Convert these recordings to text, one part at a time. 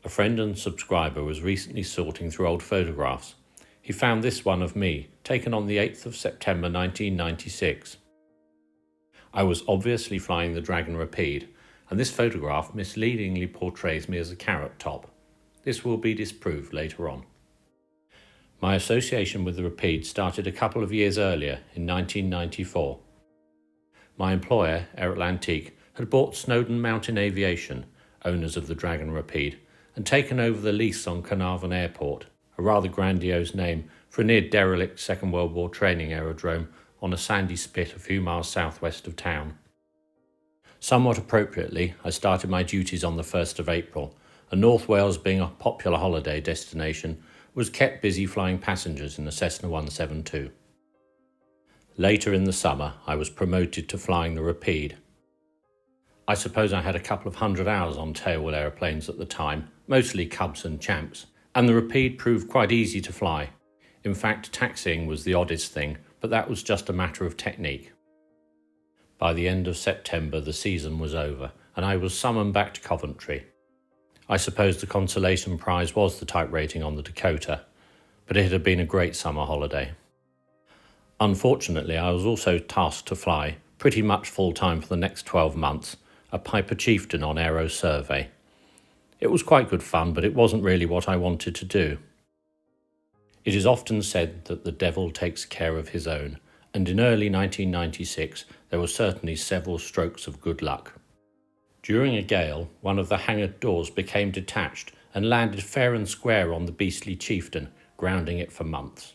A friend and subscriber was recently sorting through old photographs. He found this one of me, taken on the 8th of September 1996. I was obviously flying the Dragon Rapide, and this photograph misleadingly portrays me as a carrot top. This will be disproved later on. My association with the Rapide started a couple of years earlier, in 1994. My employer, Herald, had bought Snowdon Mountain Aviation, owners of the Dragon Rapide, and taken over the lease on Carnarvon Airport, a rather grandiose name for a near-derelict Second World War training aerodrome on a sandy spit a few miles southwest of town. Somewhat appropriately, I started my duties on the 1st of April, and North Wales, being a popular holiday destination, was kept busy flying passengers in the Cessna 172. Later in the summer, I was promoted to flying the Rapide. I suppose I had a couple of hundred hours on tailwheel aeroplanes at the time, mostly Cubs and Champs, and the Rapide proved quite easy to fly. In fact, taxiing was the oddest thing, but that was just a matter of technique. By the end of September, the season was over, and I was summoned back to Coventry. I suppose the consolation prize was the type rating on the Dakota, but it had been a great summer holiday. Unfortunately, I was also tasked to fly, pretty much full-time for the next 12 months, a Piper Chieftain on aero survey. It was quite good fun, but it wasn't really what I wanted to do. It is often said that the devil takes care of his own, and in early 1996 there were certainly several strokes of good luck. During a gale, one of the hangar doors became detached and landed fair and square on the beastly Chieftain, grounding it for months.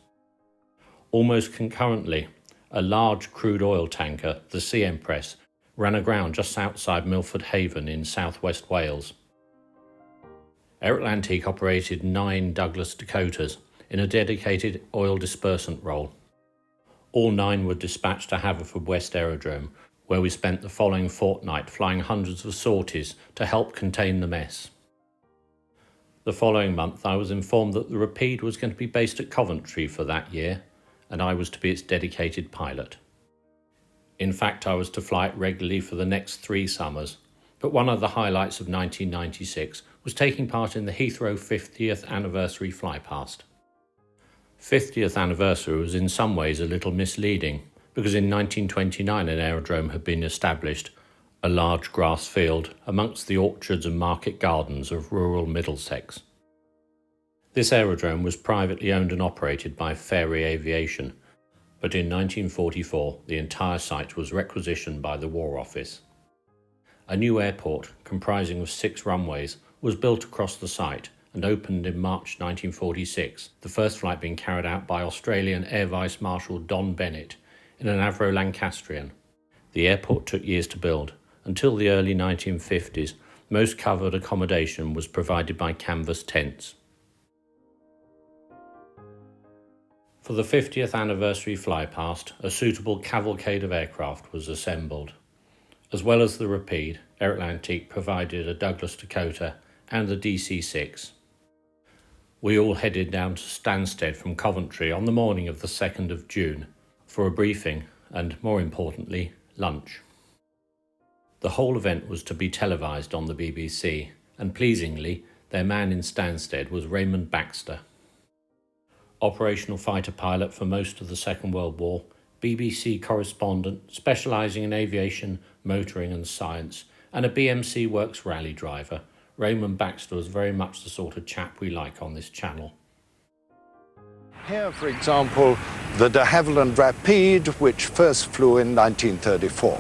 Almost concurrently, a large crude oil tanker, the Sea Empress, ran aground just outside Milford Haven in southwest Wales. Air Atlantic operated 9 Douglas Dakotas in a dedicated oil dispersant role. All 9 were dispatched to Haverfordwest Aerodrome, where we spent the following fortnight flying hundreds of sorties to help contain the mess. The following month I was informed that the Rapide was going to be based at Coventry for that year, and I was to be its dedicated pilot. In fact, I was to fly it regularly for the next 3 summers, but one of the highlights of 1996 was taking part in the Heathrow 50th anniversary Flypast. 50th anniversary was in some ways a little misleading, because in 1929 an aerodrome had been established, a large grass field amongst the orchards and market gardens of rural Middlesex. This aerodrome was privately owned and operated by Fairey Aviation, but in 1944 the entire site was requisitioned by the War Office. A new airport, comprising of 6 runways, was built across the site and opened in March 1946, the first flight being carried out by Australian Air Vice Marshal Don Bennett in an Avro Lancastrian. The airport took years to build. Until the early 1950s, most covered accommodation was provided by canvas tents. For the 50th anniversary flypast, a suitable cavalcade of aircraft was assembled. As well as the Rapide, Air Atlantic provided a Douglas Dakota and the DC-6. We all headed down to Stansted from Coventry on the morning of the 2nd of June for a briefing and, more importantly, lunch. The whole event was to be televised on the BBC, and pleasingly, their man in Stansted was Raymond Baxter. Operational fighter pilot for most of the Second World War, BBC correspondent specialising in aviation, motoring and science, and a BMC Works rally driver, Raymond Baxter was very much the sort of chap we like on this channel. Here, for example, the de Havilland Rapide, which first flew in 1934.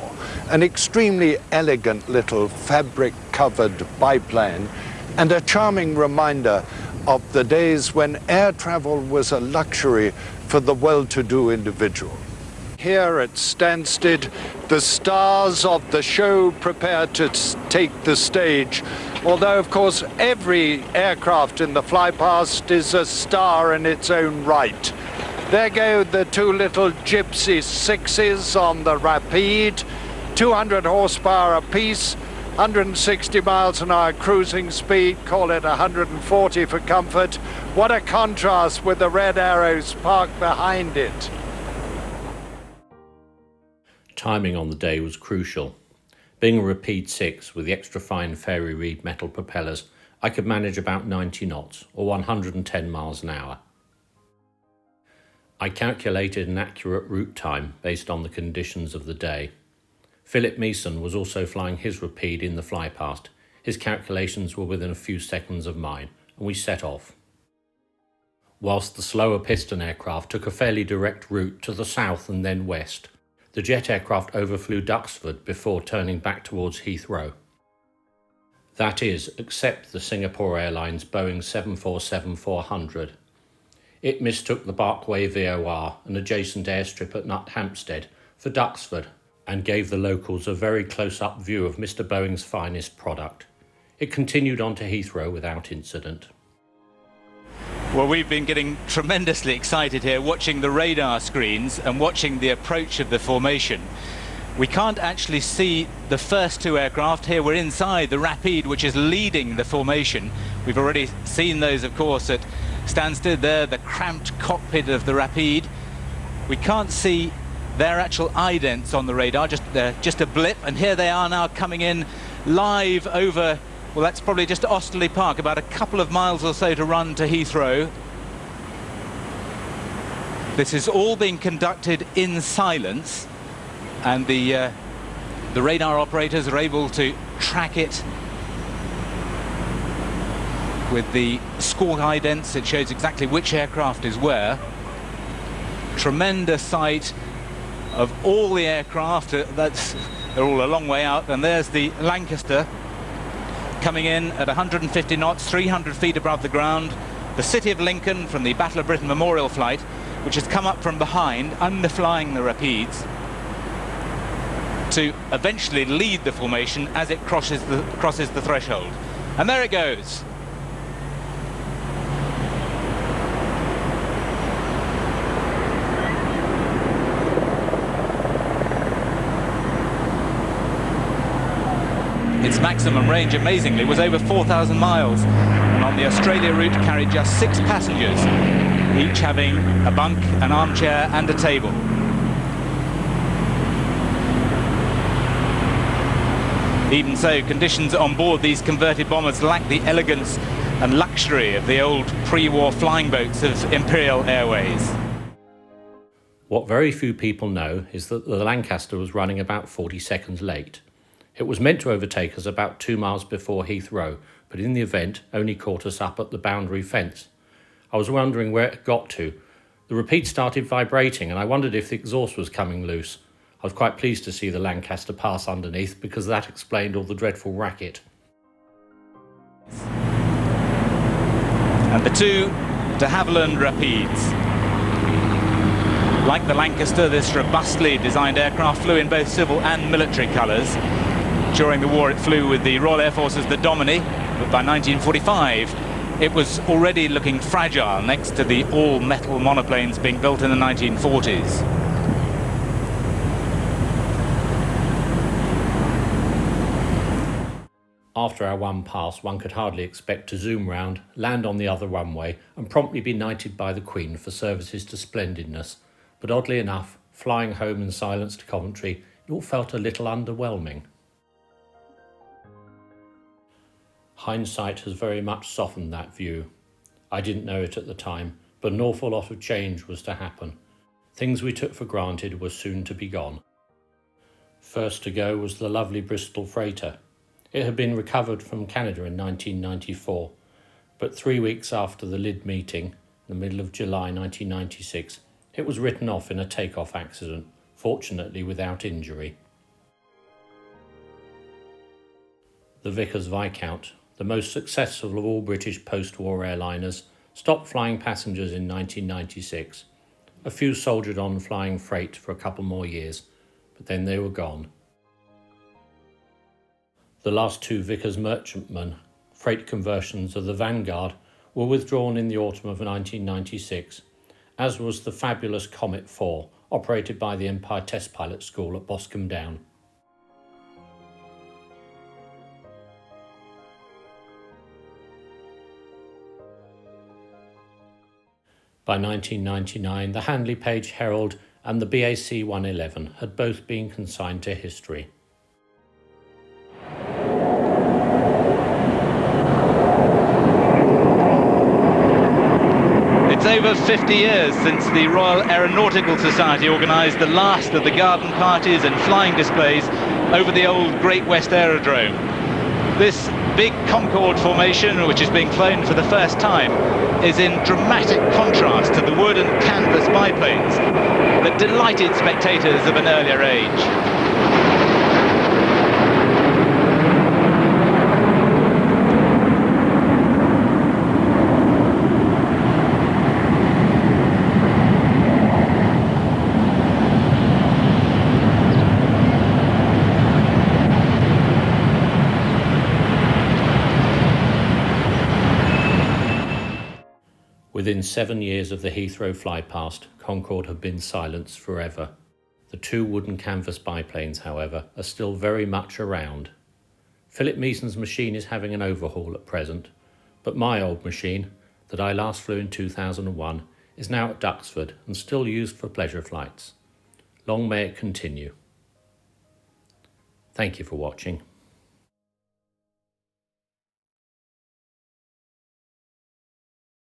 An extremely elegant little fabric-covered biplane and a charming reminder of the days when air travel was a luxury for the well-to-do individual. Here at Stansted, the stars of the show prepare to take the stage, although, of course, every aircraft in the Flypast is a star in its own right. There go the 2 little Gypsy 6s on the Rapide, 200 horsepower apiece, 160 miles an hour cruising speed, call it 140 for comfort. What a contrast with the red arrows parked behind it. Timing on the day was crucial. Being a Rapide 6 with the extra fine Fairey Reed metal propellers I could manage about 90 knots, or 110 miles an hour. I calculated an accurate route time based on the conditions of the day. Philip Meeson was also flying his Rapide in the Flypast. His calculations were within a few seconds of mine, and we set off. Whilst the slower piston aircraft took a fairly direct route to the south and then west, the jet aircraft overflew Duxford before turning back towards Heathrow. That is, except the Singapore Airlines Boeing 747-400. It mistook the Barkway VOR, an adjacent airstrip at Nut Hampstead, for Duxford, and gave the locals a very close-up view of Mr. Boeing's finest product. It continued on to Heathrow without incident. Well, we've been getting tremendously excited here, watching the radar screens and watching the approach of the formation. We can't actually see the first two aircraft. Here we're inside the Rapide, which is leading the formation. We've already seen those, of course, at Stansted there, the cramped cockpit of the Rapide. We can't see their actual idents on the radar, just a blip, and here they are now coming in live over, well, that's probably just Osterley Park, about a couple of miles or so to run to Heathrow. This is all being conducted in silence, and the radar operators are able to track it with the squawk idents. It shows exactly which aircraft is where. Tremendous sight of all the aircraft. They're all a long way out, and there's the Lancaster coming in at 150 knots, 300 feet above the ground. The City of Lincoln from the Battle of Britain Memorial flight, which has come up from behind, underflying the Rapides, to eventually lead the formation as it crosses the threshold. And there it goes. Its maximum range, amazingly, was over 4,000 miles, and on the Australia route carried just 6 passengers, each having a bunk, an armchair and a table. Even so, conditions on board these converted bombers lack the elegance and luxury of the old pre-war flying boats of Imperial Airways. What very few people know is that the Lancaster was running about 40 seconds late. It was meant to overtake us about 2 miles before Heathrow, but in the event only caught us up at the boundary fence. I was wondering where it got to. The Rapide started vibrating, and I wondered if the exhaust was coming loose. I was quite pleased to see the Lancaster pass underneath, because that explained all the dreadful racket. And the two de Havilland Rapides. Like the Lancaster, this robustly designed aircraft flew in both civil and military colours. During the war it flew with the Royal Air Force's the Domini, but by 1945 it was already looking fragile next to the all-metal monoplanes being built in the 1940s. After our one pass, one could hardly expect to zoom round, land on the other runway and promptly be knighted by the Queen for services to splendidness. But oddly enough, flying home in silence to Coventry, it all felt a little underwhelming. Hindsight has very much softened that view. I didn't know it at the time, but an awful lot of change was to happen. Things we took for granted were soon to be gone. First to go was the lovely Bristol freighter. It had been recovered from Canada in 1994, but 3 weeks after the LID meeting, the middle of July 1996, it was written off in a take-off accident, fortunately without injury. The Vickers Viscount, the most successful of all British post-war airliners, stopped flying passengers in 1996. A few soldiered on flying freight for a couple more years, but then they were gone. The last 2 Vickers merchantmen, freight conversions of the Vanguard, were withdrawn in the autumn of 1996, as was the fabulous Comet 4, operated by the Empire Test Pilot School at Boscombe Down. By 1999, the Handley Page Herald and the BAC 111 had both been consigned to history. over 50 years since the Royal Aeronautical Society organised the last of the garden parties and flying displays over the old Great West Aerodrome. This big Concorde formation, which is being flown for the first time, is in dramatic contrast to the wood and canvas biplanes that delighted spectators of an earlier age. Within 7 years of the Heathrow Flypast, Concorde have been silenced forever. The two wooden canvas biplanes, however, are still very much around. Philip Meason's machine is having an overhaul at present, but my old machine, that I last flew in 2001, is now at Duxford and still used for pleasure flights. Long may it continue. Thank you for watching.